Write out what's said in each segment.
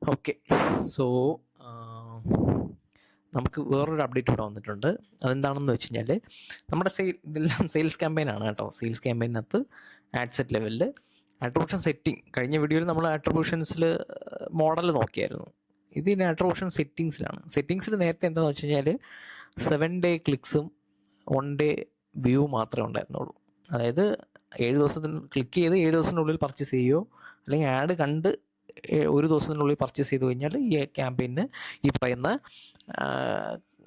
Okay. So, നമുക്ക് വേറൊരു update ഇവിടെ വന്നിട്ടുണ്ട്. അതെന്താണെന്ന് വെച്ച് കഴിഞ്ഞാൽ, നമ്മുടെ ഇതെല്ലാം സെയിൽസ് ക്യാമ്പയിനാണ് കേട്ടോ. സെയിൽസ് ക്യാമ്പയിനകത്ത് ആഡ് സെറ്റ് ലെവലിൽ ആട്രിബ്യൂഷൻ സെറ്റിംഗ്, കഴിഞ്ഞ വീഡിയോയിൽ നമ്മൾ ആട്രിബ്യൂഷൻസിൽ മോഡൽ നോക്കിയായിരുന്നു. ഇത് ഇനി ആട്രിബ്യൂഷൻ സെറ്റിങ്സിലാണ്. സെറ്റിങ്സിൽ നേരത്തെ എന്താണെന്ന് വെച്ച് കഴിഞ്ഞാൽ 7 ഡേ ക്ലിക്സും 1 ഡേ വ്യൂ മാത്രമേ ഉണ്ടായിരുന്നുള്ളൂ. അതായത് 7 ദിവസത്തിന് ക്ലിക്ക് ചെയ്ത് 7 ദിവസത്തിനുള്ളിൽ പർച്ചേസ് ചെയ്യുകയോ അല്ലെങ്കിൽ ആഡ് കണ്ട് 1 ദിവസത്തിനുള്ളിൽ പർച്ചേസ് ചെയ്ത് കഴിഞ്ഞാൽ ഈ ക്യാമ്പയിന് ഈ പറയുന്ന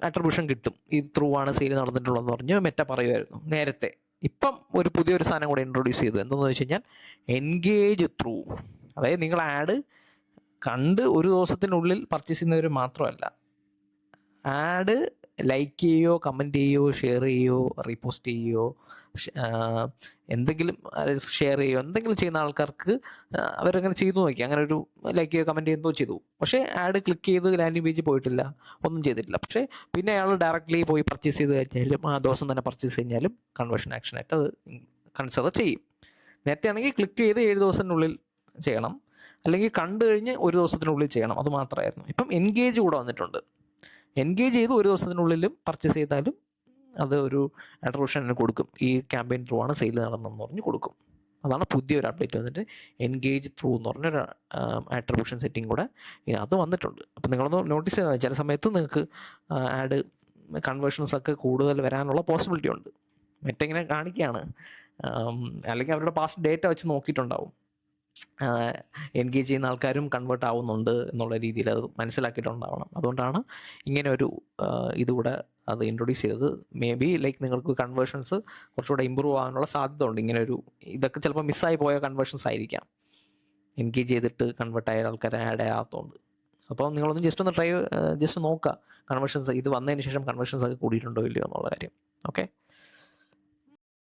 അട്രിബ്യൂഷൻ കിട്ടും. ഇത് ത്രൂ ആണ് സെയിൽ നടന്നിട്ടുള്ളതെന്ന് പറഞ്ഞ് മെറ്റ പറയുമായിരുന്നു നേരത്തെ. ഇപ്പം ഒരു പുതിയൊരു സാധനം കൂടെ ഇൻട്രൊഡ്യൂസ് ചെയ്തു. എന്താണെന്ന് വെച്ച് കഴിഞ്ഞാൽ എൻഗേജ് ത്രൂ. അതായത് നിങ്ങൾ ആഡ് കണ്ട് 1 ദിവസത്തിനുള്ളിൽ പർച്ചേസ് ചെയ്യുന്നവർ മാത്രമല്ല, ആഡ് ലൈക്ക് ചെയ്യുകയോ കമൻറ്റ് ചെയ്യുകയോ ഷെയർ ചെയ്യുകയോ റീപോസ്റ്റ് ചെയ്യുകയോ എന്തെങ്കിലും ഷെയർ ചെയ്യുകയോ എന്തെങ്കിലും ചെയ്യുന്ന ആൾക്കാർക്ക് അവരങ്ങനെ ചെയ്തു നോക്കി. അങ്ങനെ ഒരു ലൈക്ക് ചെയ്യുകയോ കമൻറ്റ് ചെയ്യുന്നതോ ചെയ്തു. പക്ഷേ ആഡ് ക്ലിക്ക് ചെയ്ത് ലാൻഡിംഗ് പേജ് പോയിട്ടില്ല, ഒന്നും ചെയ്തിട്ടില്ല. പക്ഷേ പിന്നെ അയാൾ ഡയറക്റ്റ്ലി പോയി പർച്ചേസ് ചെയ്ത് കഴിഞ്ഞാലും ആ ദിവസം തന്നെ പർച്ചേസ് കഴിഞ്ഞാലും കൺവേർഷൻ ആക്ഷനായിട്ട് അത് കൺസിഡർ ചെയ്യും. നേരത്തെ ആണെങ്കിൽ ക്ലിക്ക് ചെയ്ത് 7 ദിവസത്തിനുള്ളിൽ ചെയ്യണം, അല്ലെങ്കിൽ കണ്ടു കഴിഞ്ഞ് 1 ദിവസത്തിനുള്ളിൽ ചെയ്യണം, അത് മാത്രമായിരുന്നു. ഇപ്പം എൻഗേജ് കൂടെ വന്നിട്ടുണ്ട്. എൻഗേജ് ചെയ്ത് 1 ദിവസത്തിനുള്ളിലും പർച്ചേസ് ചെയ്താലും അത് ഒരു അട്രിബ്യൂഷൻ കൊടുക്കും. ഈ ക്യാമ്പയിൻ ത്രൂ ആണ് സെയിൽ നടന്നതെന്ന് പറഞ്ഞ് കൊടുക്കും. അതാണ് പുതിയൊരു അപ്ഡേറ്റ് വന്നിട്ട് എൻഗേജ് ത്രൂ എന്ന് പറഞ്ഞൊരു ആട്രിബ്യൂഷൻ സെറ്റിംഗ് കൂടെ അത് വന്നിട്ടുണ്ട്. അപ്പം നിങ്ങളൊന്ന് നോട്ടീസ് ചെയ്താൽ ചില സമയത്ത് നിങ്ങൾക്ക് ആഡ് കൺവേർഷൻസ് ഒക്കെ കൂടുതൽ വരാനുള്ള പോസിബിലിറ്റി ഉണ്ട്. മറ്റിങ്ങനെ കാണിക്കുകയാണ്, അല്ലെങ്കിൽ അവരുടെ പാസ്റ്റ് ഡേറ്റ വെച്ച് നോക്കിയിട്ടുണ്ടാവും. എൻഗേജ് ചെയ്യുന്ന ആൾക്കാരും കൺവേർട്ട് ആവുന്നുണ്ട് എന്നുള്ള രീതിയിൽ അത് മനസ്സിലാക്കിയിട്ടുണ്ടാവണം. അതുകൊണ്ടാണ് ഇങ്ങനെ ഒരു ഇതുകൂടെ അത് ഇൻട്രൊഡ്യൂസ് ചെയ്തത്. മേ ബി ലൈക്ക് നിങ്ങൾക്ക് കൺവേർഷൻസ് കുറച്ചുകൂടെ ഇമ്പ്രൂവ് ആകാനുള്ള സാധ്യത ഉണ്ട്. ഇങ്ങനെ ഒരു ഇതൊക്കെ ചിലപ്പോൾ മിസ്സായി പോയ കൺവേർഷൻസ് ആയിരിക്കാം, എൻഗേജ് ചെയ്തിട്ട് കൺവേർട്ട് ആയ ആൾക്കാരെ ആഡ് ആകാത്തതുകൊണ്ട്. അപ്പോൾ നിങ്ങളൊന്ന് ജസ്റ്റ് ഒന്ന് ജസ്റ്റ് നോക്കുക കൺവേർഷൻസ് ഇത് വന്നതിന് ശേഷം കൺവേർഷൻസ് ഒക്കെ കൂടിയിട്ടുണ്ടോ ഇല്ലയോ എന്നുള്ള കാര്യം. ഓക്കെ.